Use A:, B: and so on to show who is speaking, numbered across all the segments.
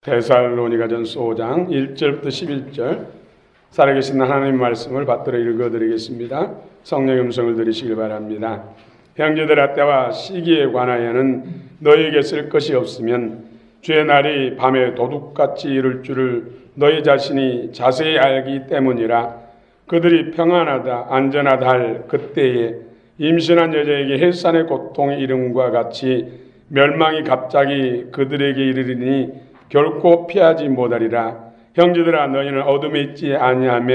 A: 데살로니가전서 5장 1절부터 11절 살아계신 하나님 말씀을 받들어 읽어드리겠습니다. 성령의 음성을 들으시길 바랍니다. 형제들아, 때와 시기에 관하여는 너희에게 쓸 것이 없으면 주의 날이 밤에 도둑같이 이룰 줄을 너희 자신이 자세히 알기 때문이라. 그들이 평안하다 안전하다 할 그때에 임신한 여자에게 헬산의 고통의 이름과 같이 멸망이 갑자기 그들에게 이르리니 결코 피하지 못하리라. 형제들아, 너희는 어둠에 있지 아니하며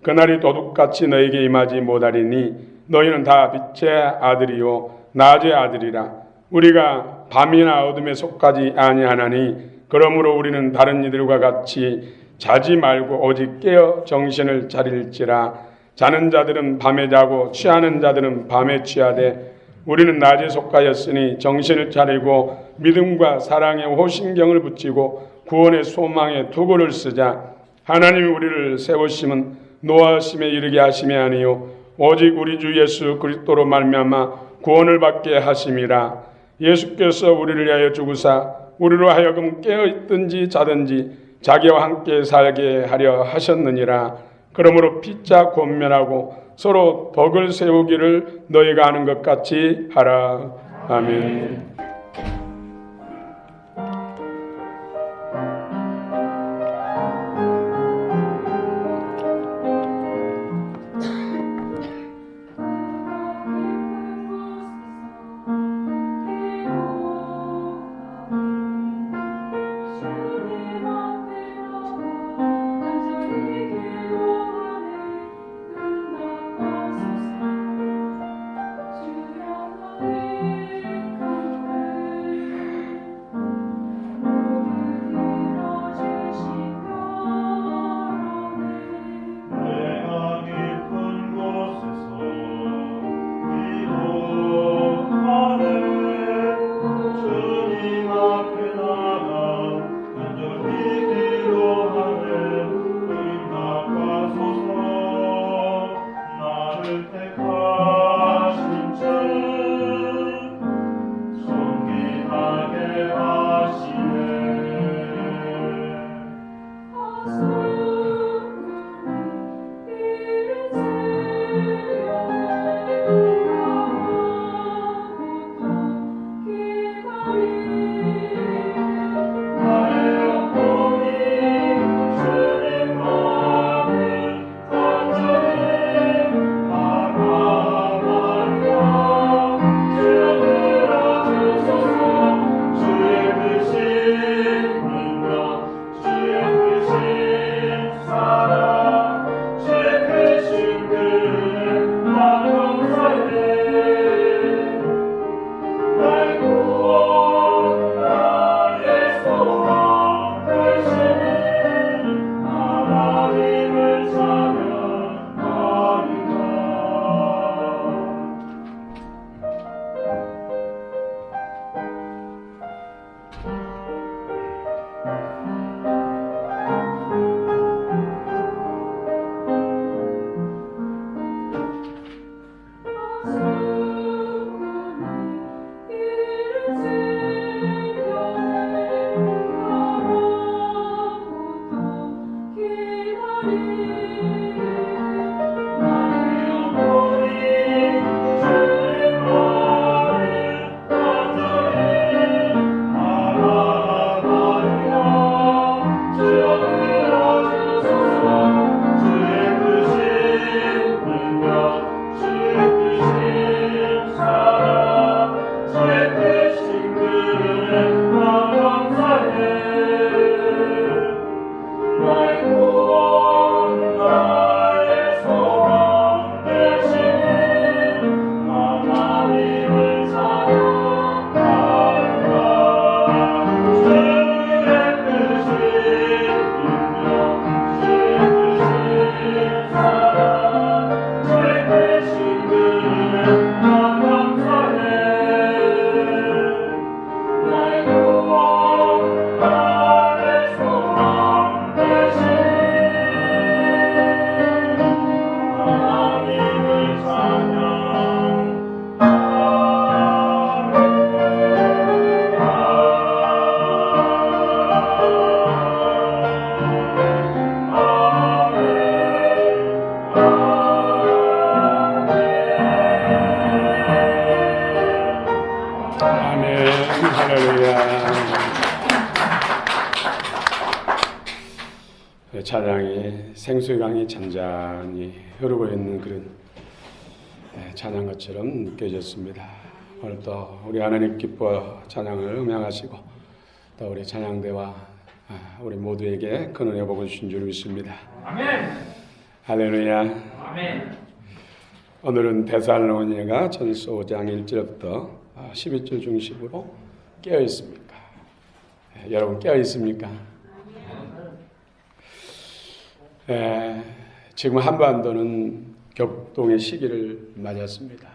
A: 그날이 도둑같이 너희에게 임하지 못하리니 너희는 다 빛의 아들이요 낮의 아들이라. 우리가 밤이나 어둠에 속하지 아니하나니 그러므로 우리는 다른 이들과 같이 자지 말고 오직 깨어 정신을 차릴지라. 자는 자들은 밤에 자고 취하는 자들은 밤에 취하되 우리는 낮에 속하였으니 정신을 차리고 믿음과 사랑에 호신경을 붙이고 구원의 소망에 투구를 쓰자. 하나님이 우리를 세우심은 노하심에 이르게 하심이 아니요 오직 우리 주 예수 그리스도로 말미암아 구원을 받게 하심이라. 예수께서 우리를 위하여 죽으사 우리로 하여금 깨어있든지 자든지 자기와 함께 살게 하려 하셨느니라. 그러므로 피차 권면하고 서로 덕을 세우기를 너희가 하는 것 같이 하라. 아멘. 찬양이 생수의 강이 잔잔히 흐르고 있는 그런 찬양 것처럼 느껴졌습니다. 오늘 또 우리 하나님 기뻐 찬양을 음향하시고 또 우리 찬양대와 우리 모두에게 큰 은혜 복을 주신 줄 믿습니다.
B: 아멘.
A: 할렐루야.
B: 아멘.
A: 오늘은 데살로니가 전서 5장 1절부터 12절 중심으로 깨어 있습니까? 여러분 깨어 있습니까? 지금 한반도는 격동의 시기를 맞았습니다.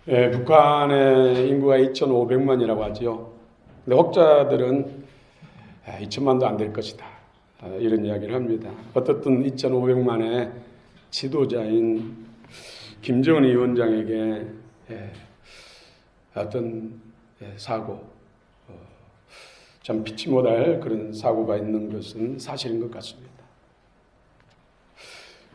A: 북한의 인구가 2,500만이라고 하죠. 근데 혹자들은 2천만도 안 될 것이다. 이런 이야기를 합니다. 어떻든 2,500만의 지도자인 김정은 위원장에게 어떤 사고, 참 피치 못할 그런 사고가 있는 것은 사실인 것 같습니다.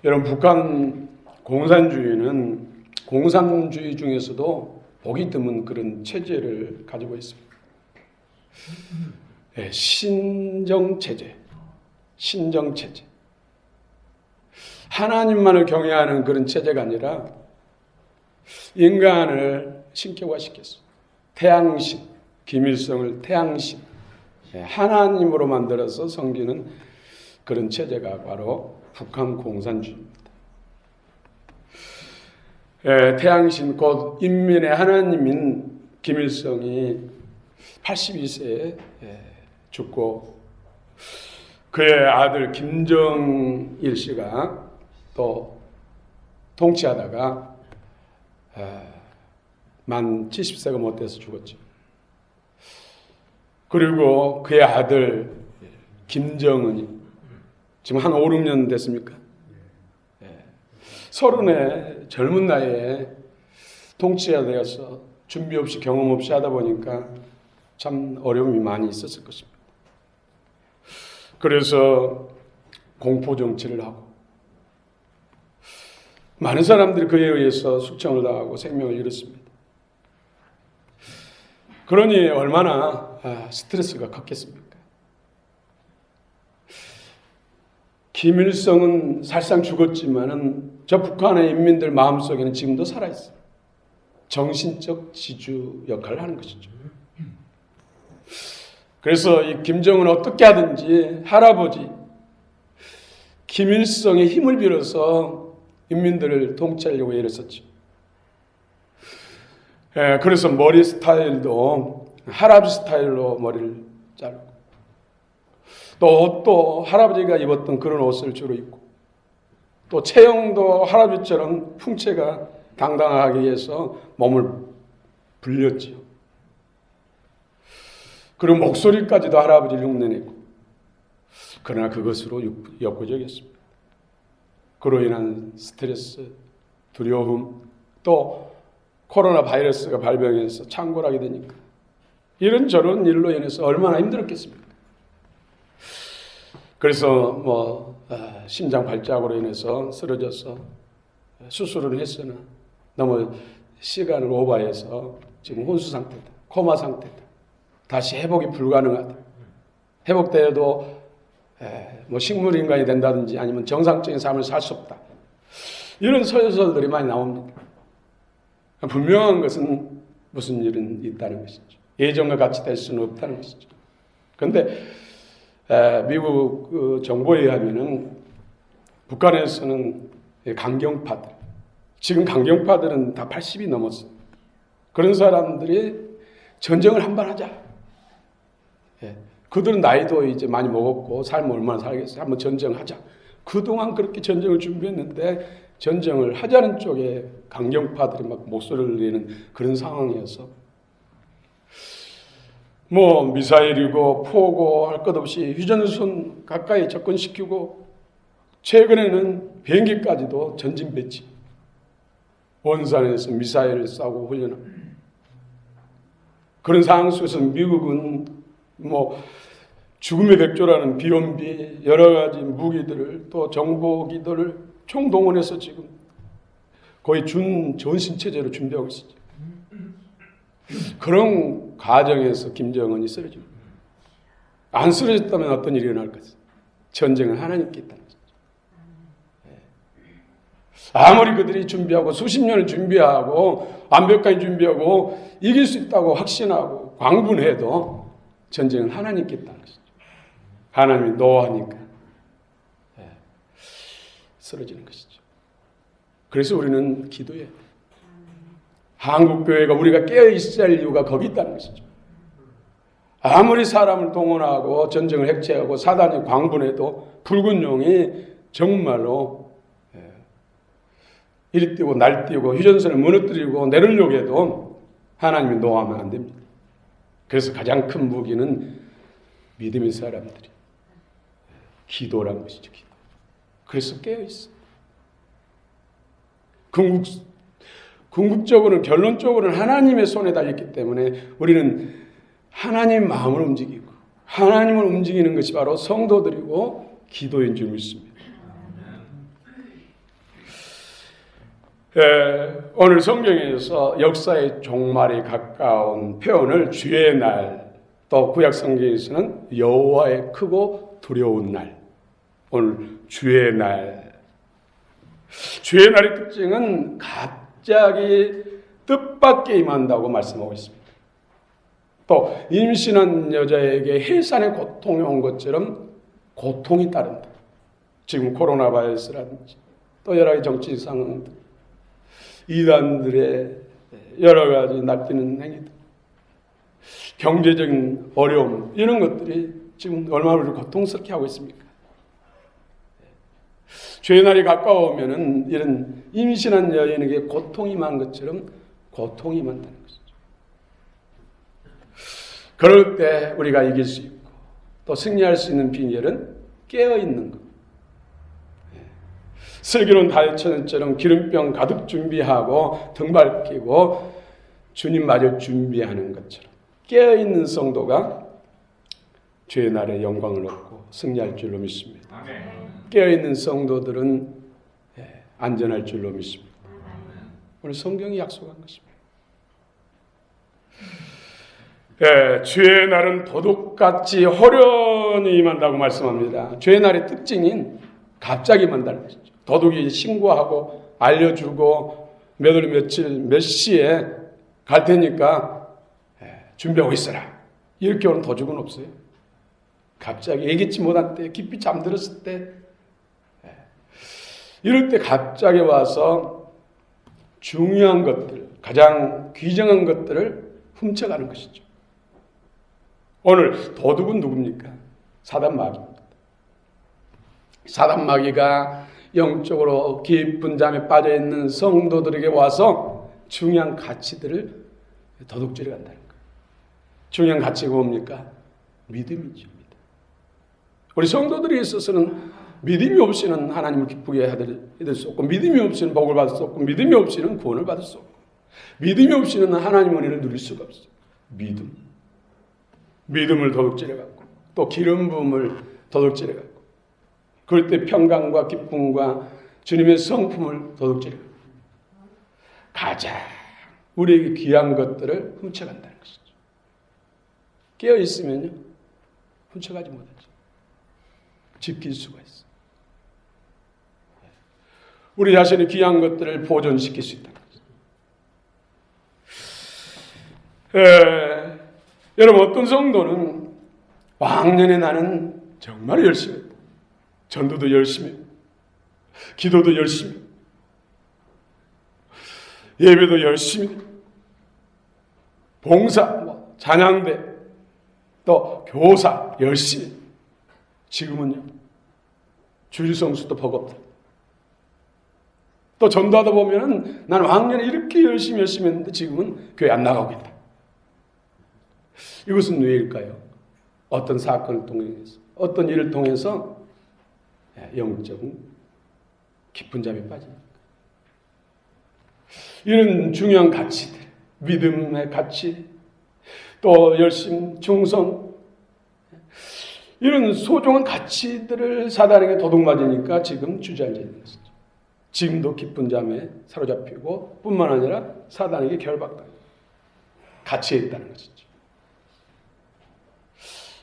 A: 여러분, 북한 공산주의는 공산주의 중에서도 보기 드문 그런 체제를 가지고 있습니다. 신정체제, 신정체제. 하나님만을 경외하는 그런 체제가 아니라 인간을 신격화시켰어요. 태양신, 김일성을 태양신, 하나님으로 만들어서 섬기는 그런 체제가 바로 북한 공산주의입니다. 태양신 곧 인민의 하나님인 김일성이 82세에 죽고 그의 아들 김정일 씨가 또 통치하다가 만 70세가 못 돼서 죽었죠. 그리고 그의 아들 김정은이 지금 한 5, 6년 됐습니까? 30의 젊은 나이에 통치가 되어서 준비 없이 경험 없이 하다 보니까 참 어려움이 많이 있었을 것입니다. 그래서 공포 정치를 하고 많은 사람들이 그에 의해서 숙청을 당하고 생명을 잃었습니다. 그러니 얼마나 스트레스가 컸겠습니까? 김일성은 사실상 죽었지만은 저 북한의 인민들 마음속에는 지금도 살아있어요. 정신적 지주 역할을 하는 것이죠. 그래서 이 김정은 어떻게 하든지 할아버지 김일성의 힘을 빌어서 인민들을 통치하려고 애를 썼죠. 그래서 머리 스타일도 할아버지 스타일로 머리를 자르고 또 옷도 할아버지가 입었던 그런 옷을 주로 입고 또 체형도 할아버지처럼 풍채가 당당하게 해서 몸을 불렸지요. 그리고 목소리까지도 할아버지를 흉내내고 그러나 그것으로 역부족이었습니다. 그로 인한 스트레스, 두려움 또 코로나 바이러스가 발병해서 창궐하게 되니까 이런저런 일로 인해서 얼마나 힘들었겠습니까? 그래서 심장 발작으로 인해서 쓰러져서 수술을 했으나 너무 시간을 오버해서 지금 혼수 상태다, 코마 상태다, 다시 회복이 불가능하다. 회복되어도 식물인간이 된다든지 아니면 정상적인 삶을 살 수 없다. 이런 소설들이 많이 나옵니다. 분명한 것은 무슨 일은 있다는 것이죠. 예전과 같이 될 수는 없다는 것이죠. 그런데 미국 정보에 의하면은 북한에서는 강경파들, 지금 강경파들은 다 80이 넘었어요. 그런 사람들이 전쟁을 한번 하자. 그들은 나이도 이제 많이 먹었고 삶을 얼마나 살겠어요. 한번 전쟁하자. 그동안 그렇게 전쟁을 준비했는데 전쟁을 하자는 쪽에 강경파들이 막 목소리를 내는 그런 상황이어서 미사일이고 포고 할 것 없이 휴전선 가까이 접근시키고 최근에는 비행기까지도 전진 배치 원산에서 미사일을 쏘고 훈련합니다. 그런 상황 속에서 미국은 죽음의 백조라는 비용비 여러 가지 무기들을 또 정보기들을 총동원해서 지금 거의 전신체제로 준비하고 있었죠. 그런 과정에서 김정은이 쓰러집니다. 안 쓰러졌다면 어떤 일이 일어날 것입니다. 전쟁은 하나님께 있다는 거죠. 아무리 그들이 준비하고 수십 년을 준비하고 완벽하게 준비하고 이길 수 있다고 확신하고 광분해도 전쟁은 하나님께 있다는 것이죠. 하나님이 노하니까 쓰러지는 것이죠. 그래서 우리는 기도해야 돼요. 한국교회가 우리가 깨어있어야 할 이유가 거기 있다는 것이죠. 아무리 사람을 동원하고 전쟁을 핵체하고 사단이 광분해도 붉은 용이 정말로 이리 뛰고 날 뛰고 휴전선을 무너뜨리고 내리려고 해도 하나님이 노하면 안 됩니다. 그래서 가장 큰 무기는 믿음의 사람들이 기도라는 것이죠. 기도. 그래서 깨어있어. 궁극적으로는 결론적으로는 하나님의 손에 달렸기 때문에 우리는 하나님 마음을 움직이고 하나님을 움직이는 것이 바로 성도들이고 기도인 줄 믿습니다. 오늘 성경에서 역사의 종말에 가까운 표현을 주의 날, 또 구약 성경에서는 여호와의 크고 두려운 날, 오늘 주의 날. 주의 날의 특징은 갑자기 뜻밖의 임한다고 말씀하고 있습니다. 또 임신한 여자에게 해산의 고통이 온 것처럼 고통이 따른다. 지금 코로나 바이러스라든지 또 여러 가지 정치 상황들, 이단들의 여러 가지 날뛰는 행위들, 경제적인 어려움, 이런 것들이 지금 얼마나 우리를 고통스럽게 하고 있습니까? 죄의 날이 가까우면은 이런 임신한 여인에게 고통이 임한 것처럼 고통이 임한다는 것이죠. 그럴 때 우리가 이길 수 있고 또 승리할 수 있는 비결은 깨어있는 것. 슬기로운 다이처럼 기름병 가득 준비하고 등 밝히고 주님 맞을 준비하는 것처럼 깨어있는 성도가 주의 날에 영광을 얻고 승리할 줄로 믿습니다. 깨어있는 성도들은 안전할 줄로 믿습니다. 오늘 성경이 약속한 것입니다. 주의 날은 도둑같이 호련히 임한다고 말씀합니다. 주의 날의 특징인 갑자기 임한다는 것이죠. 도둑이 신고하고 알려주고 몇 월 며칠 몇 시에 갈 테니까 준비하고 있어라. 이렇게 오는 도둑은 없어요. 갑자기 예기치 못한 때, 깊이 잠들었을 때, 이럴 때 갑자기 와서 중요한 것들, 가장 귀중한 것들을 훔쳐가는 것이죠. 오늘 도둑은 누굽니까? 사단 마귀입니다. 사단 마귀가 영적으로 깊은 잠에 빠져있는 성도들에게 와서 중요한 가치들을 도둑질해 간다는 거예요. 중요한 가치가 뭡니까? 믿음이죠. 우리 성도들에 있어서는 믿음이 없이는 하나님을 기쁘게 해드릴 수 없고, 믿음이 없이는 복을 받을 수 없고, 믿음이 없이는 구원을 받을 수 없고, 믿음이 없이는 하나님의 은혜를 누릴 수가 없어요. 믿음을 도둑질해갖고 또 기름 부음을 도둑질해갖고 그럴 때 평강과 기쁨과 주님의 성품을 도둑질해갖고 가장 우리에게 귀한 것들을 훔쳐간다는 것이죠. 깨어있으면요 훔쳐가지 못하죠. 지킬 수가 있어요. 우리 자신의 귀한 것들을 보존시킬 수 있다는 거죠. 여러분, 어떤 성도는 왕년에 나는 정말 열심히 했다. 전도도 열심히 했다. 기도도 열심히 했다. 예배도 열심히 했다. 봉사, 찬양대, 또 교사 열심히 했다. 지금은요 주일성수도 버겁다. 또 전도하다 보면은 나는 왕년에 이렇게 열심히 했는데 지금은 교회 안 나가고 있다. 이것은 왜일까요? 어떤 사건을 통해서, 어떤 일을 통해서 영적인 깊은 잠에 빠집니까? 이런 중요한 가치들, 믿음의 가치, 또 열심, 충성, 이런 소중한 가치들을 사단에게 도둑맞으니까 지금 주저앉아 있는 것이죠. 지금도 깊은 잠에 사로잡히고 뿐만 아니라 사단에게 결박당하고 가치에 있다는 것이죠.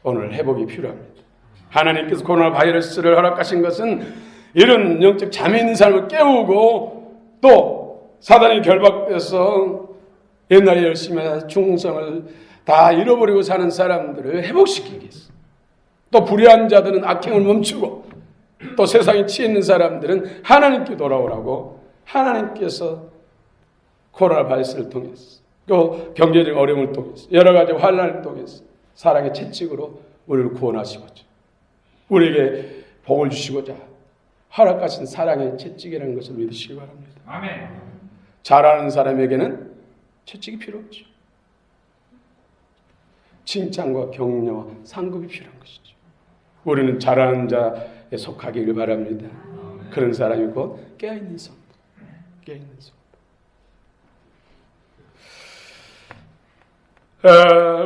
A: 오늘 회복이 필요합니다. 하나님께서 코로나 바이러스를 허락하신 것은 이런 영적 잠이 있는 사람을 깨우고 또 사단이 결박돼서 옛날에 열심히 해서 충성을 다 잃어버리고 사는 사람들을 회복시키기 위해서, 또 불의한 자들은 악행을 멈추고 또 세상에 치여 있는 사람들은 하나님께 돌아오라고 하나님께서 코로나 바이러스를 통해서 또 경제적 어려움을 통해서 여러 가지 환난을 통해서 사랑의 채찍으로 우리를 구원하시고자 우리에게 복을 주시고자 허락하신 사랑의 채찍이라는 것을 믿으시기 바랍니다.
B: 아멘.
A: 잘하는 사람에게는 채찍이 필요 없죠. 칭찬과 격려와 상급이 필요한 것이죠. 우리는 잘하는 자에 속하기를 바랍니다. 그런 사람이 곧 깨어있는 성도. 깨어있는 성도.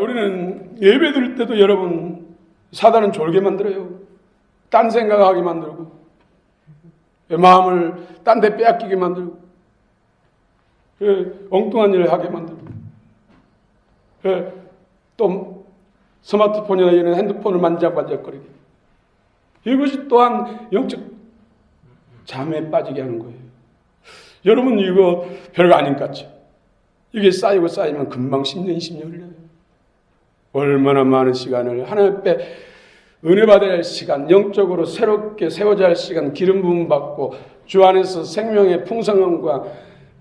A: 우리는 예배 드릴 때도 여러분 사단은 졸게 만들어요. 딴 생각하게 만들고 마음을 딴 데 빼앗기게 만들고 엉뚱한 일을 하게 만들고 또 스마트폰이나 이런 핸드폰을 만지작만지작거리게, 이것이 또한 영적 잠에 빠지게 하는 거예요. 여러분 이거 별거 아닌 것 같죠? 이게 쌓이고 쌓이면 금방 10년, 20년을 해요. 얼마나 많은 시간을 하나님 앞에 은혜 받아야 할 시간, 영적으로 새롭게 세워져야 할 시간, 기름 부음 받고 주 안에서 생명의 풍성함과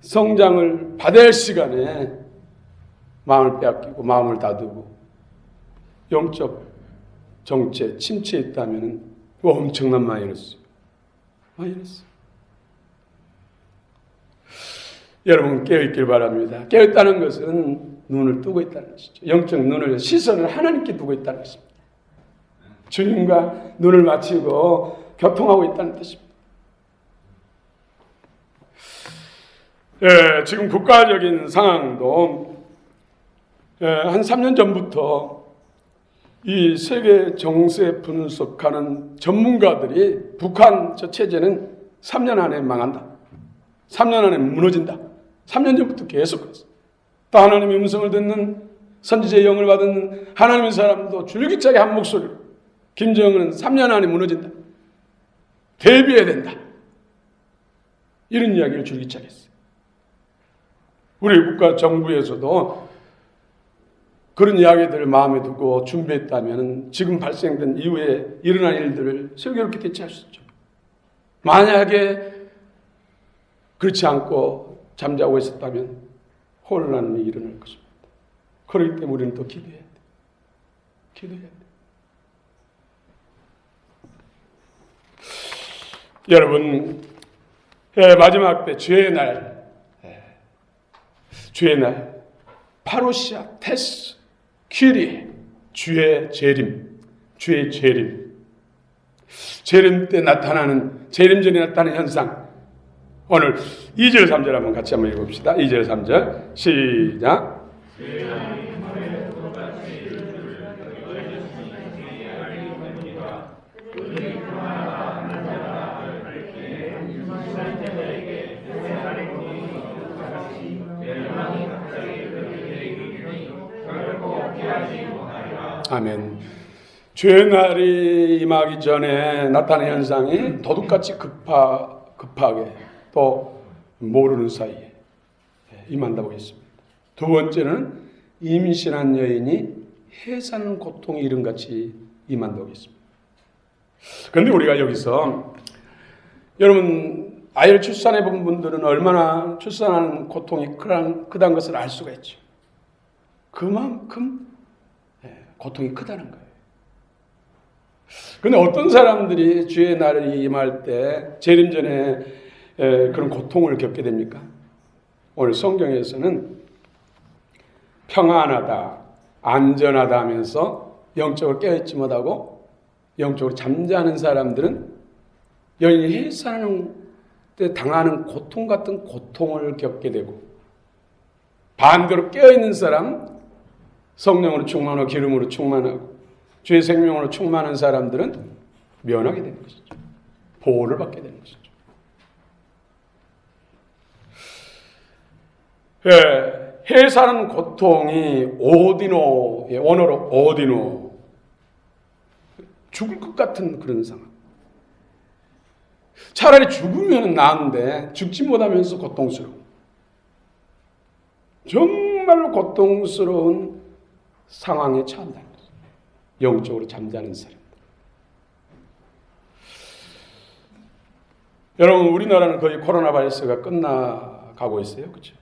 A: 성장을 받아야 할 시간에 마음을 빼앗기고 마음을 다두고 영적 정체, 침체에 있다면 엄청난 마이너스예요. 마이너스. 여러분 깨어있길 바랍니다. 깨어있다는 것은 눈을 뜨고 있다는 것이죠. 영적 눈을, 시선을 하나님께 두고 있다는 것입니다. 주님과 눈을 맞추고 교통하고 있다는 뜻입니다. 지금 국가적인 상황도 한 3년 전부터 이 세계 정세 분석하는 전문가들이 북한 저 체제는 3년 안에 망한다, 3년 안에 무너진다, 3년 전부터 계속 그랬어요. 또 하나님의 음성을 듣는 선지자의 영을 받은 하나님의 사람도 줄기차게 한 목소리로 김정은은 3년 안에 무너진다, 대비해야 된다, 이런 이야기를 줄기차게 했어요. 우리 국가 정부에서도 그런 이야기들을 마음에 두고 준비했다면 지금 발생된 이후에 일어난 일들을 슬기롭게 대처할 수 있죠. 만약에 그렇지 않고 잠자고 있었다면 혼란이 일어날 것입니다. 그렇기 때문에 우리는 또 기도해야 돼요. 기도해야 돼요. 여러분, 마지막 때 주의 날, 파루시아, 테스, 퀴리, 주의 재림, 재림 때 나타나는, 재림 전에 나타나는 현상. 오늘 2절 3절 한번 같이 한번 읽어봅시다. 2절 3절 시작. 아멘. 주의 날이 임하기 전에 나타나는 현상이 도둑같이 급하게 또 모르는 사이에 임한다고 했습니다. 두 번째는 임신한 여인이 해산 고통이 이름같이 임한다고 했습니다. 그런데 우리가 여기서 여러분 아이를 출산해 본 분들은 얼마나 출산하는 고통이 크다는 것을 알 수가 있죠. 그만큼 고통이 크다는 거예요. 그런데 어떤 사람들이 주의 날이 임할 때 재림 전에 그런 고통을 겪게 됩니까? 오늘 성경에서는 평안하다, 안전하다 하면서 영적으로 깨어있지 못하고 영적으로 잠자는 사람들은 여인이 해산하는 때 당하는 고통 같은 고통을 겪게 되고, 반대로 깨어있는 사람, 성령으로 충만하고 기름으로 충만하고 주의 생명으로 충만한 사람들은 면하게 되는 것이죠. 보호를 받게 되는 것이죠. 해산하는 고통이 오디노의 원어로 오디노, 죽을 것 같은 그런 상황. 차라리 죽으면 나은데 죽지 못하면서 고통스러워. 정말로 고통스러운 상황에 처한다는 거죠. 영적으로 잠자는 사람. 여러분, 우리나라는 거의 코로나 바이러스가 끝나가고 있어요. 그렇죠?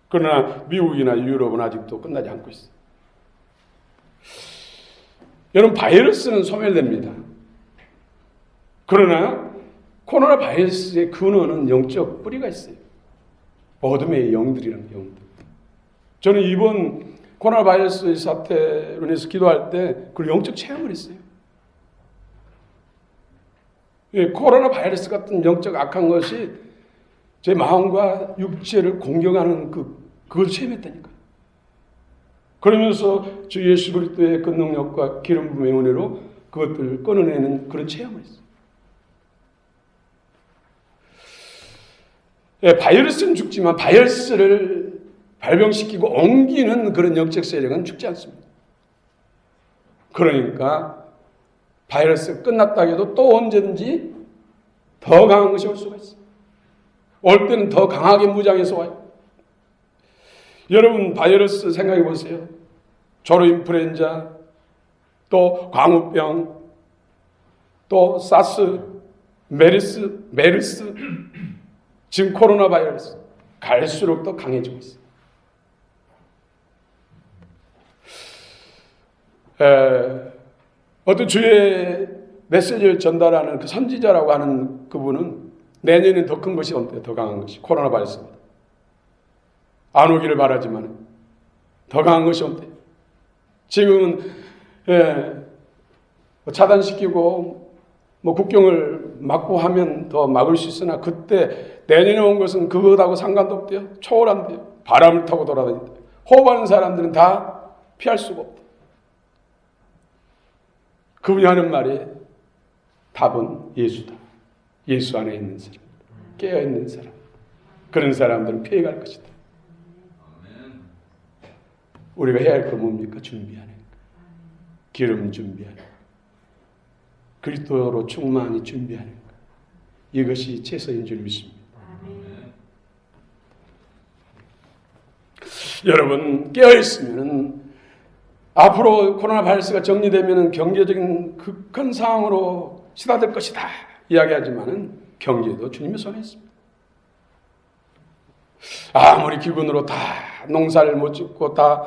A: 그러나 미국이나 유럽은 아직도 끝나지 않고 있어요. 여러분, 바이러스는 소멸됩니다. 그러나 코로나 바이러스의 근원은 영적 뿌리가 있어요. 어둠의 영들이라는 영들. 저는 이번 코로나 바이러스 사태로 인해서 기도할 때 그 영적 체험을 했어요. 예, 코로나 바이러스 같은 영적 악한 것이 제 마음과 육체를 공격하는 그걸 체험했다니까요. 그러면서 주 예수 그리스도의 그 능력과 기름 부음의 은혜로 그것들을 끊어내는 그런 체험을 했어요. 예, 바이러스는 죽지만 바이러스를 발병시키고 옮기는 그런 영적 세력은 죽지 않습니다. 그러니까 바이러스 끝났다 해도 또 언제든지 더 강한 것이 올 수가 있어요. 올 때는 더 강하게 무장해서 와요. 여러분, 바이러스 생각해 보세요. 조류 인플루엔자, 또 광우병, 또 사스, 메르스, 지금 코로나 바이러스 갈수록 더 강해지고 있어요. 어떤 주의 메시지를 전달하는 그 선지자라고 하는 그분은 내년에 더 큰 것이 온대요. 더 강한 것이 코로나 바이러스입니다. 안 오기를 바라지만 더 강한 것이 온대요. 지금은 차단시키고 국경을 막고 하면 더 막을 수 있으나 그때 내년에 온 것은 그것하고 상관도 없대요. 초월한대요. 바람을 타고 돌아다닌대요. 호흡하는 사람들은 다 피할 수가 없대요. 그분이 하는 말이 답은 예수다. 예수 안에 있는 사람, 깨어있는 사람, 그런 사람들은 피해갈 것이다. 우리가 해야 할 건 뭡니까? 준비하는 거. 기름 준비하는 거. 그리스도로 충만히 준비하는 거. 이것이 최선인 줄 믿습니다. 여러분, 깨어있으면 앞으로 코로나 바이러스가 정리되면 경제적인 극한 상황으로 치닫을 것이다 이야기하지만은 경제도 주님의 손에 있습니다. 아무리 기근으로 다 농사를 못 짓고 다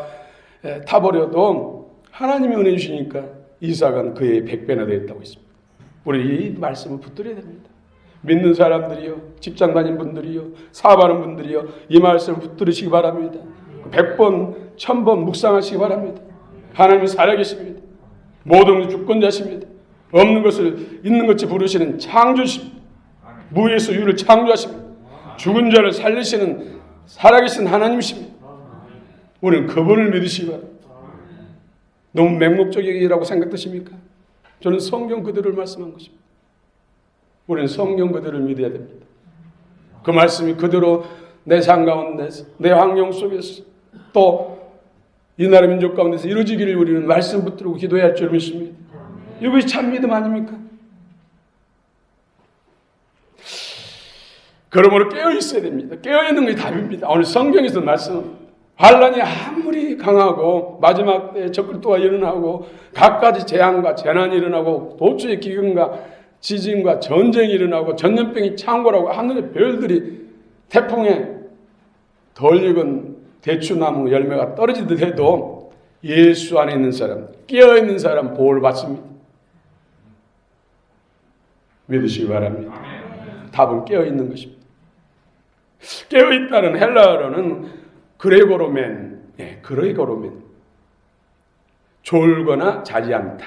A: 타버려도 하나님이 은혜 주시니까 이삭은 그의 100배나 되었다고 했습니다. 우리 이 말씀을 붙들어야 됩니다. 믿는 사람들이요, 직장 다니는 분들이요, 사업하는 분들이요, 이 말씀을 붙들으시기 바랍니다. 100번, 1000번 묵상하시기 바랍니다. 하나님은 살아계십니다. 모든 주권자십니다. 없는 것을 있는 것이 부르시는 창조십니다. 무에서 유를 창조하십니다. 죽은 자를 살리시는 살아계신 하나님이십니다. 우리는 그분을 믿으시기 바랍니다. 너무 맹목적이라고 생각되십니까? 저는 성경 그대로를 말씀한 것입니다. 우리는 성경 그대로를 믿어야 됩니다. 그 말씀이 그대로 내 삶 가운데서, 내 환경 속에서, 또 이 나라 민족 가운데서 이루어지기를 우리는 말씀 붙들고 기도해야 할 줄 믿습니다. 이것이 참 믿음 아닙니까? 그러므로 깨어있어야 됩니다. 깨어있는 것이 답입니다. 오늘 성경에서 말씀합니다. 환란이 아무리 강하고 마지막 때에 적그리스도가 일어나고 갖가지 재앙과 재난이 일어나고 도처의 기근과 지진과 전쟁이 일어나고 전염병이 창궐하고 하늘의 별들이 태풍에 덜 익은 대추나무 열매가 떨어지듯 해도 예수 안에 있는 사람, 깨어있는 사람 보호를 받습니다. 믿으시기 바랍니다. 답은 깨어있는 것입니다. 깨어있다는 헬라어로는 그레고로멘, 그레고로멘, 졸거나 자지 않다.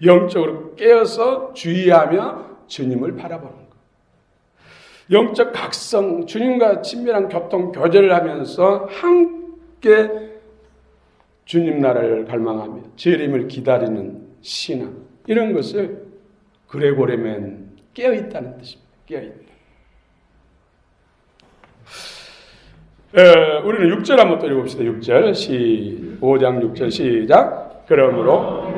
A: 영적으로 깨어서 주의하며 주님을 바라보는 것. 영적 각성, 주님과 친밀한 교통, 교제를 하면서 함께 주님 나라를 갈망하며 재림을 기다리는 신앙, 이런 것을 그레고레멘, 깨어있다는 뜻입니다. 깨어있다. 우리는 6절 한번 또 읽읍시다. 6절, 5장 6절 시작. 그러므로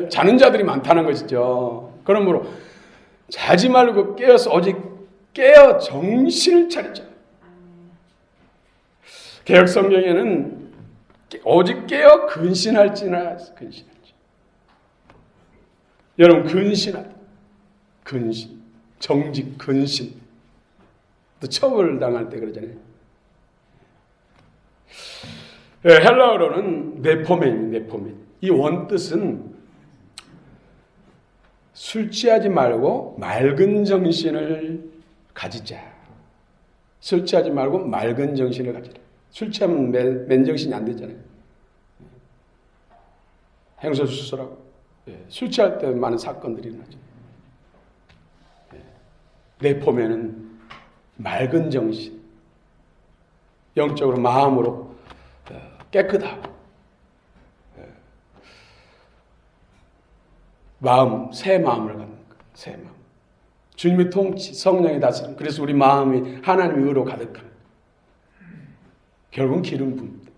A: 자는 자들이 많다는 것이죠. 그러므로 자지 말고 깨어서 오직 깨어 정신을 차리자. 개역 성경에는 오직 깨어 근신할지나 근신할지. 여러분 근신하다. 근신, 정직, 근신. 또 처벌당할 때 그러잖아요. 헬라어로는 네포멘. 이 원뜻은 술 취하지 말고 맑은 정신을 가지자. 술 취하지 말고 맑은 정신을 가지라. 술 취하면 맨정신이 안 되잖아요. 행소수술하고 술 취할 때 많은 사건들이 일어나죠. 네포멘은 맑은 정신, 영적으로 마음으로 깨끗하고 새 마음을 갖는 거예요. 새 마음. 주님의 통치, 성령의 다스림. 그래서 우리 마음이 하나님의 의로 가득한. 결국은 기름 부음입니다.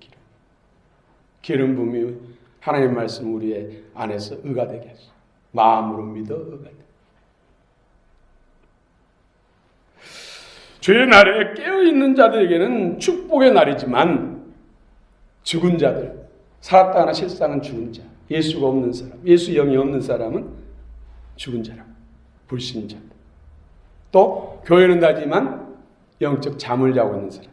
A: 기름 부음이 하나님의 말씀 우리의 안에서 의가 되게 하시죠. 마음으로 믿어 의가 되게. 주의 날에 깨어있는 자들에게는 축복의 날이지만 죽은 자들, 살았다가나 실상은 죽은 자, 예수가 없는 사람, 예수 영이 없는 사람은 죽은 자라. 불신자. 또 교회는 다지만 영적 잠을 자고 있는 사람.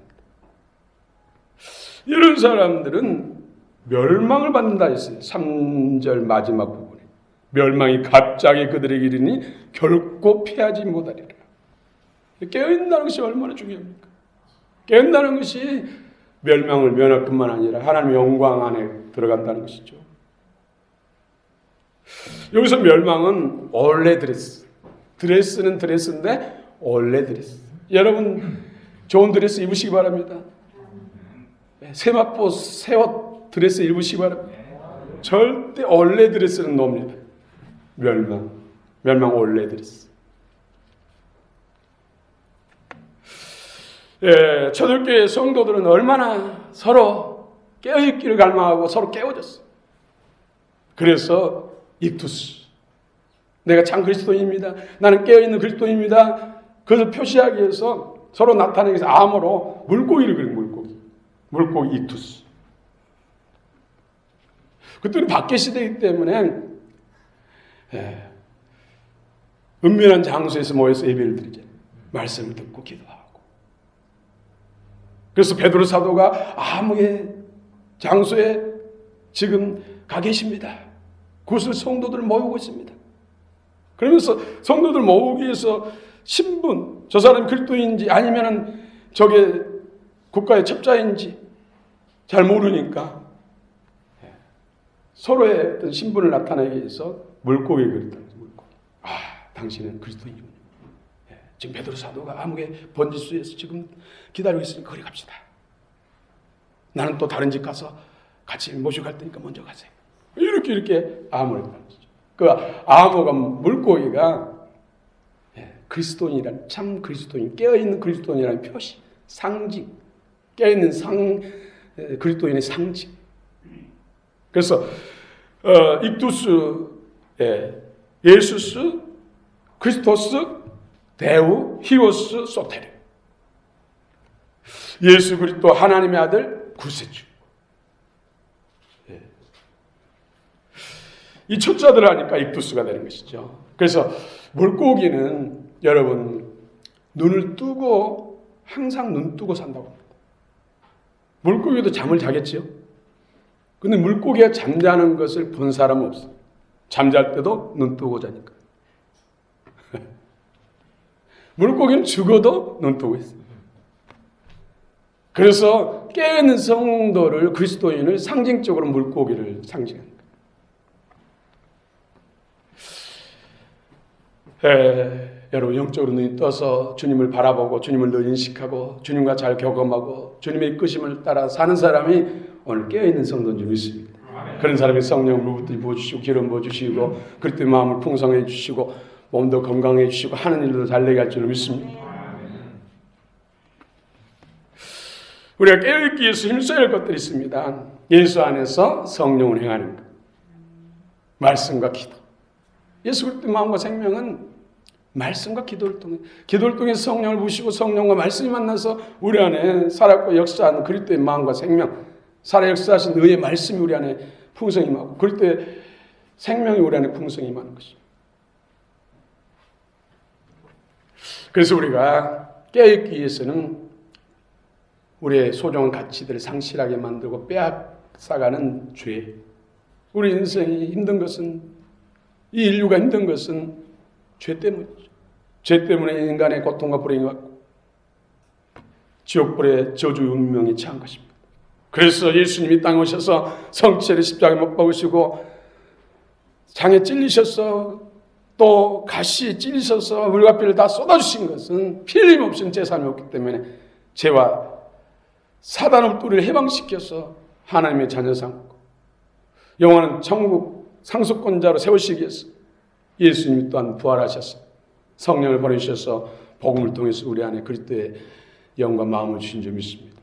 A: 이런 사람들은 멸망을 받는다 했어요. 3절 마지막 부분에. 멸망이 갑자기 그들에게 이르니 결코 피하지 못하리라. 깨어있다는 것이 얼마나 중요합니까? 깨어있다는 것이 멸망을 면할 뿐만 아니라 하나님의 영광 안에 들어간다는 것이죠. 여기서 멸망은 원래 드레스. 드레스는 드레스인데 원래 드레스. 여러분 좋은 드레스 입으시기 바랍니다. 세마포 새 옷 드레스 입으시기 바랍니다. 절대 원래 드레스는 놉니다. 멸망 원래 드레스. 초대교회 성도들은 얼마나 서로 깨어있기를 갈망하고 서로 깨워졌어요. 그래서 익투스, 내가 참 그리스도인입니다. 나는 깨어있는 그리스도인입니다. 그것을 표시하기 위해서 서로 나타내기 위해서 암호로 물고기를 그린 물고기 익투스. 그때는 밖에 시대이기 때문에 은밀한 장소에서 모여서 예배를 드리잖아요. 말씀을 듣고 기도하고. 그래서 베드로 사도가 암흑의 장소에 지금 가 계십니다. 그곳을 성도들 모이고 있습니다. 그러면서 성도들 모으기 위해서 신분, 저 사람이 그리스도인지 아니면은 저게 국가의 첩자인지 잘 모르니까 서로의 어떤 신분을 나타내기 위해서 물고기를 그렸다는 거죠. 물고기. 당신은 그리스도인이군요. 지금 베드로 사도가 암흑의 번지수에서 지금 기다리고 있으니까 거리 갑시다. 나는 또 다른 집 가서 같이 모시고 갈 테니까 먼저 가세요. 이렇게 암호를 했다는 거죠. 그 암호가 물고기가 그리스도인이란 참 그리스도인, 깨어있는 그리스도인이라는 표시, 상징, 깨어있는 그리스도인의 상징. 그래서 익두스, 예수스, 크리스토스, 데우, 히오스, 소테르. 예수 그리스도 하나님의 아들 구세주. 이 초자들 하니까 익두스가 되는 것이죠. 그래서 물고기는 여러분 눈을 뜨고 항상 눈 뜨고 산다고 합니다. 물고기도 잠을 자겠지요. 근데 물고기가 잠자는 것을 본 사람은 없어요. 잠잘 때도 눈 뜨고 자니까. 물고기는 죽어도 눈 뜨고 있어요. 그래서 깨어있는 성도를, 그리스도인을 상징적으로 물고기를 상징합니다. 여러분 영적으로 눈이 떠서 주님을 바라보고 주님을 늘 인식하고 주님과 잘 경험하고 주님의 이끄심을 따라 사는 사람이 오늘 깨어있는 성도인 줄 믿습니다. 그런 사람이 성령을 물부터 부어주시고 기름 부어주시고 그리스도의 마음을 풍성해 주시고 몸도 건강해 주시고 하는 일도 잘 되게 할 줄 믿습니다. 우리가 깨어있기 위해서 힘써야 할 것들이 있습니다. 예수 안에서 성령을 행하는 것. 말씀과 기도. 예수 그리스도의 마음과 생명은 말씀과 기도를 통해 성령을 부으시고 성령과 말씀이 만나서 우리 안에 살았고 역사하는 그리스도의 마음과 생명, 살아 역사하신 의의 말씀이 우리 안에 풍성히 임하고 그리스도의 생명이 우리 안에 풍성히 임하는 것입니다. 그래서 우리가 깨어있기 위해서는 우리의 소중한 가치들을 상실하게 만들고 빼앗아가는 죄. 우리 인생이 힘든 것은, 이 인류가 힘든 것은 죄 때문이죠. 죄 때문에 인간의 고통과 불행이 왔고 지옥불의 저주 운명이 처한 것입니다. 그래서 예수님이 땅에 오셔서 성체를 십자가에 못 박으시고 장에 찔리셔서 또 가시에 찔리셔서 물과 피를 다 쏟아주신 것은 피 흘림 없이는 제사함이 없기 때문에 죄와 사단의 뿔을 해방시켜서 하나님의 자녀 삼고 영원한 천국 상속권자로 세우시기 위해서 예수님이 또한 부활하셔서 성령을 보내주셔서 복음을 통해서 우리 안에 그리스도의 영과 마음을 주신 줄 믿습니다.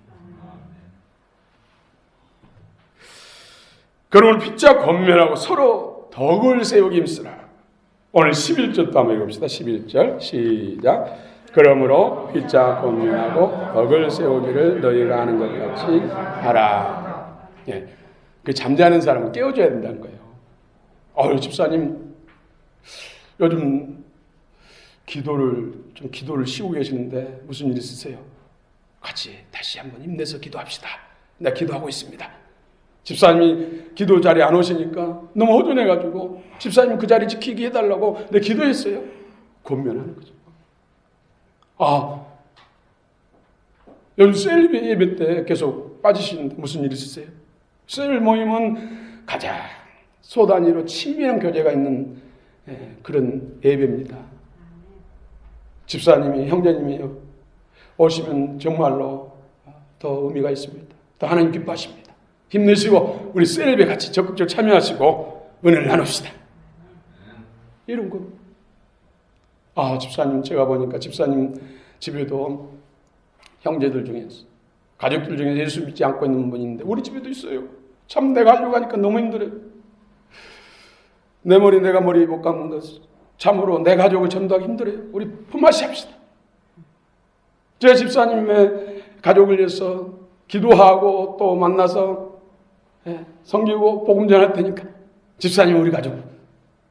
A: 그러므로 빚자 권면하고 서로 덕을 세우기 힘쓰라. 오늘 11절도 한번 읽읍시다. 11절 시작. 그러므로 빚자 권면하고 덕을 세우기를 너희가 하는 것 같이 하라. 예. 그 잠자는 사람은 깨워줘야 된다는 거예요. 집사님 요즘 기도를 쉬고 계시는데 무슨 일 있으세요? 같이 다시 한번 힘내서 기도합시다. 나 기도하고 있습니다. 집사님이 기도 자리에 안 오시니까 너무 허전해가지고 집사님 그 자리 지키게 해달라고 내 기도했어요. 권면하는 거죠. 요즘 셀 예배 때 계속 빠지시는데 무슨 일 있으세요? 셀 모임은 가장 소단위로 친밀한 교제가 있는 그런 예배입니다. 집사님이, 형제님이 오시면 정말로 더 의미가 있습니다. 더 하나님 기뻐하십니다. 힘내시고 우리 셀에 같이 적극적으로 참여하시고 은혜를 나눕시다. 이런 거. 집사님 제가 보니까 집사님 집에도 형제들 중에서 가족들 중에 예수 믿지 않고 있는 분이 있는데 우리 집에도 있어요. 참 내가 하려고 하니까 너무 힘들어요. 내가 머리 못 감는 것 참으로 내 가족을 전도하기 힘들어요. 우리 품앗이 합시다. 제 집사님의 가족을 위해서 기도하고 또 만나서 섬기고 복음 전할 테니까 집사님 우리 가족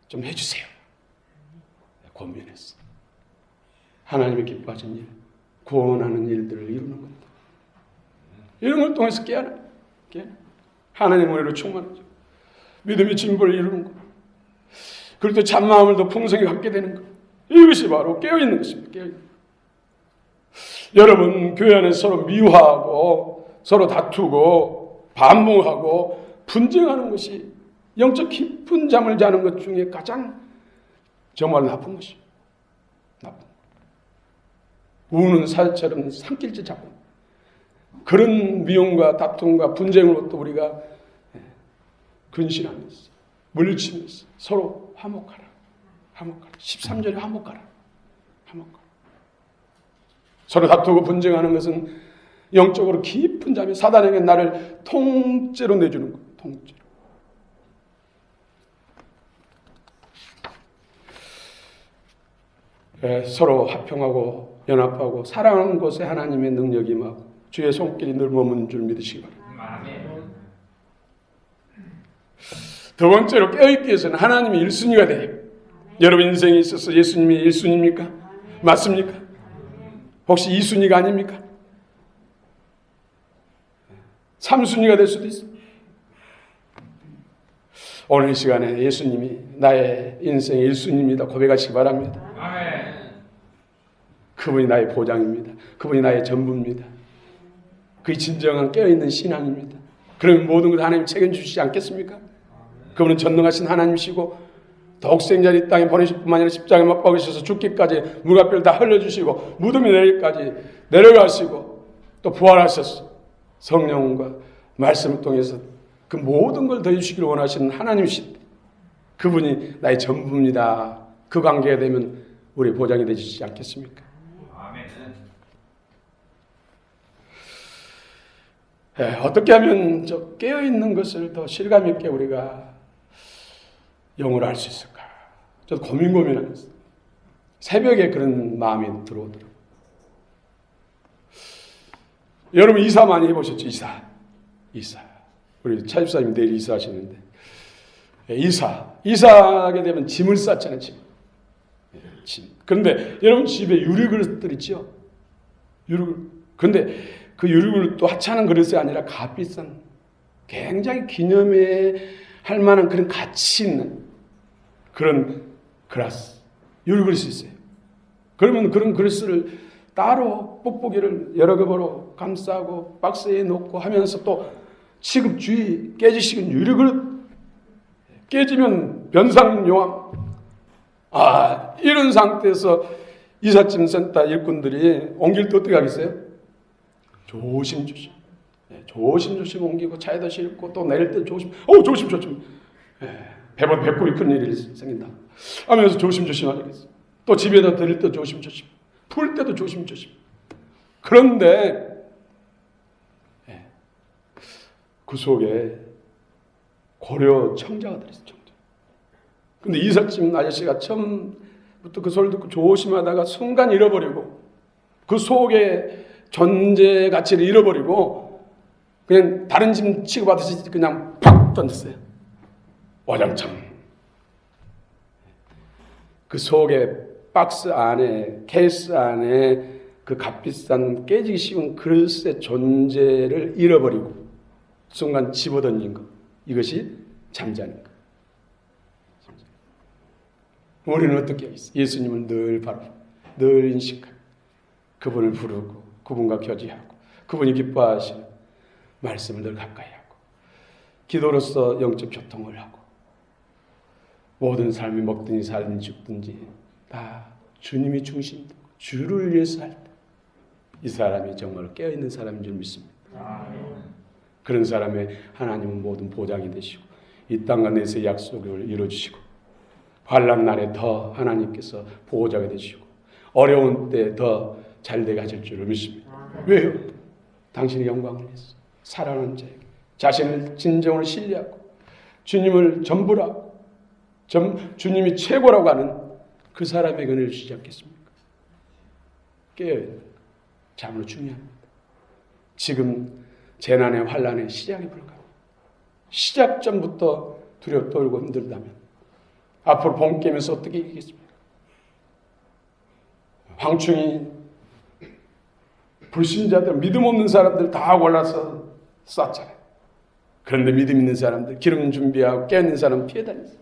A: 좀 해주세요. 권면했어. 하나님이 기뻐하신 일, 구원하는 일들을 이루는 겁니다. 이런 걸 통해서 깨어나. 하나님의 은혜로 충만하죠. 믿음의 진보를 이루는 것. 그럴 때 참마음을 더 풍성히 갖게 되는 것. 이것이 바로 깨어있는 것입니다. 깨어있는 것. 여러분 교회 안에서 서로 미워하고 서로 다투고 반목하고 분쟁하는 것이 영적 깊은 잠을 자는 것 중에 가장 정말 나쁜 것이에요. 우는 사자처럼 산길질 잡고 그런 미움과 다툼과 분쟁으로부터 우리가 근신하면서 물리치면서 서로 화목하라. 13절에 화목하라. 서로 다투고 분쟁하는 것은 영적으로 깊은 잠이 사단에게 나를 통째로 내주는 거예요. 통째로. 서로 화평하고 연합하고 사랑하는 곳에 하나님의 능력이 임하고 주의 손길이 늘 머무는 줄 믿으시기 바랍니다. 두 번째로 깨어있기 위해서는 하나님이 1순위가 돼요. 여러분 인생에 있어서 예수님이 1순위입니까? 맞습니까? 혹시 2순위가 아닙니까? 3순위가 될 수도 있어요. 오늘 이 시간에 예수님이 나의 인생의 1순위입니다. 고백하시기 바랍니다. 그분이 나의 보장입니다. 그분이 나의 전부입니다. 그게 진정한 깨어있는 신앙입니다. 그러면 모든 걸 하나님 책임주시지 않겠습니까? 그분은 전능하신 하나님이시고 독생자를 이 땅에 보내실 뿐만 아니라 십자가에 못 박으셔서 죽기까지 물과 뼈를 다 흘려주시고 무덤이 내릴까지 내려가시고 또 부활하셔서 성령과 말씀을 통해서 그 모든 걸 더해주시기를 원하시는 하나님이신 그분이 나의 전부입니다. 그 관계가 되면 우리 보장이 되시지 않겠습니까? 어떻게 하면 저 깨어있는 것을 더 실감 있게 우리가 영어를 할 수 있을까? 저도 고민하면서 새벽에 그런 마음이 들어오더라고요. 여러분 이사 많이 해보셨죠? 이사. 우리 차집사님 내일 이사하시는데 이사하게 되면 짐을 쌌잖아요. 짐. 그런데 여러분 집에 유리그릇들 있죠? 그런데 그 유리그릇도 하찮은 그릇이 아니라 값비싼 굉장히 기념에 할 만한 그런 가치 있는 그런 그라스 유리그릇이 있어요. 그러면 그런 그릇을 따로 뽁뽁이를 여러 겹으로 감싸고 박스에 넣고 하면서 또 취급주의 깨지식은 유리그릇 깨지면 변상용암 이런 상태에서 이삿짐 센터 일꾼들이 옮길 때 어떻게 하겠어요? 조심조심 옮기고 차에다 싣고 또 내릴 때 조심 배꼽이 큰 일이 생긴다 하면서 조심조심 하겠어요. 또 집에다 드릴 때 조심조심 풀 때도 조심조심. 그런데 그 속에 고려 청자가 들어있어요. 근데 이삿짐 아저씨가 처음부터 그 소리를 듣고 조심하다가 순간 잃어버리고 그 속에 존재 가치를 잃어버리고 그냥 다른 짐 취급하듯이 그냥 팍 던졌어요. 와장창. 그 속에 박스 안에 케이스 안에 그 값비싼 깨지기 쉬운 그릇의 존재를 잃어버리고 순간 집어던진 것. 이것이 잠자는 것. 우리는 어떻게 하겠어요? 예수님을 늘 바라보고 늘 인식하고 그분을 부르고 그분과 교제하고 그분이 기뻐하시는 말씀을 늘 가까이 하고 기도로서 영적 교통을 하고 모든 삶이 먹든지 살든지 죽든지 다 주님이 중심이고 주를 위해서 할 때 이 사람이 정말 깨어있는 사람인 줄 믿습니다. 그런 사람의 하나님은 모든 보장이 되시고 이 땅과 내세 약속을 이루어주시고 환난 날에 더 하나님께서 보호자가 되시고 어려운 때 더 잘되게 하실 줄을 믿습니다. 왜요? 당신의 영광을 위해서 사랑하는 자에게 자신을 진정으로 신뢰하고 주님을 전부라 하고 주님이 최고라고 하는 그 사람에게 은혜를 주지 않겠습니까? 깨어있는 참으로 중요합니다. 지금 재난의 환난의 시작이 불가합니다. 시작 전부터 두렵고 떨고 힘들다면 앞으로 봄 깨면서 어떻게 이기겠습니까? 황충이 불신자들, 믿음 없는 사람들 다 골라서 쐈잖아요. 그런데 믿음 있는 사람들, 기름 준비하고 깨어있는 사람 피해 다녔어요.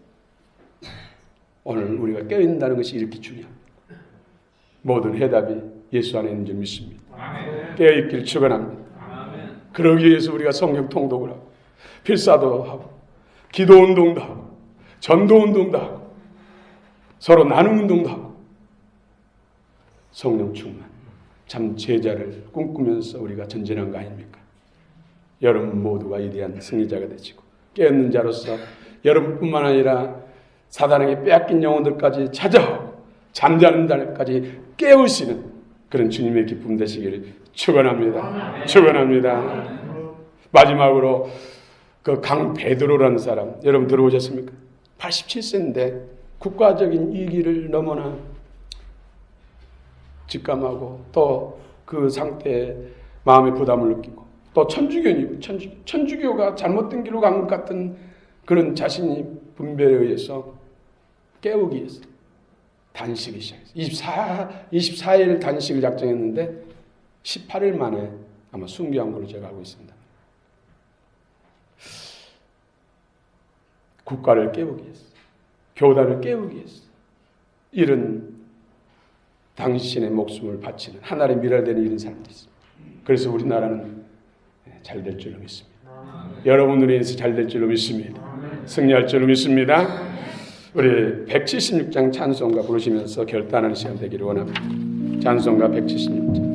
A: 오늘 우리가 깨어있는다는 것이 이렇게 중요합니다. 모든 해답이 예수 안에 있는 줄 믿습니다. 깨어있기를 축원합니다. 그러기 위해서 우리가 성령 통독을 하고 필사도 하고 기도운동도 하고 전도운동도 하고 서로 나눔운동도 하고 성령 충만 참 제자를 꿈꾸면서 우리가 전진한 거 아닙니까? 여러분 모두가 위대한 승리자가 되시고 깨어있는 자로서 여러분뿐만 아니라 사단에게 빼앗긴 영혼들까지 찾아오고 잠자는 날까지 깨우시는 그런 주님의 기쁨 되시기를 축원합니다. 축원합니다. 마지막으로 그 강 베드로라는 사람 여러분 들어보셨습니까? 87세인데 국가적인 이익을 너무나 직감하고 또 그 상태에 마음의 부담을 느끼고 또 천주교니고 천주교가 잘못된 길로 간 것 같은 그런 자신이 분별에 의해서 깨우기 위해서 단식이 시작했어요. 24일 단식을 작정했는데 18일 만에 아마 순교한 걸로 제가 알고 있습니다. 국가를 깨우기 위해서, 교단을 깨우기 위해서 이런 당신의 목숨을 바치는 하나님의 미랄되는 이런 사람들이 있습니다. 그래서 우리나라는 잘 될 줄로 믿습니다. 여러분들에 의해서 잘 될 줄로 믿습니다. 승리할 줄로 믿습니다. 우리 176장 찬송가 부르시면서 결단하는 시간 되기를 원합니다. 찬송가 176장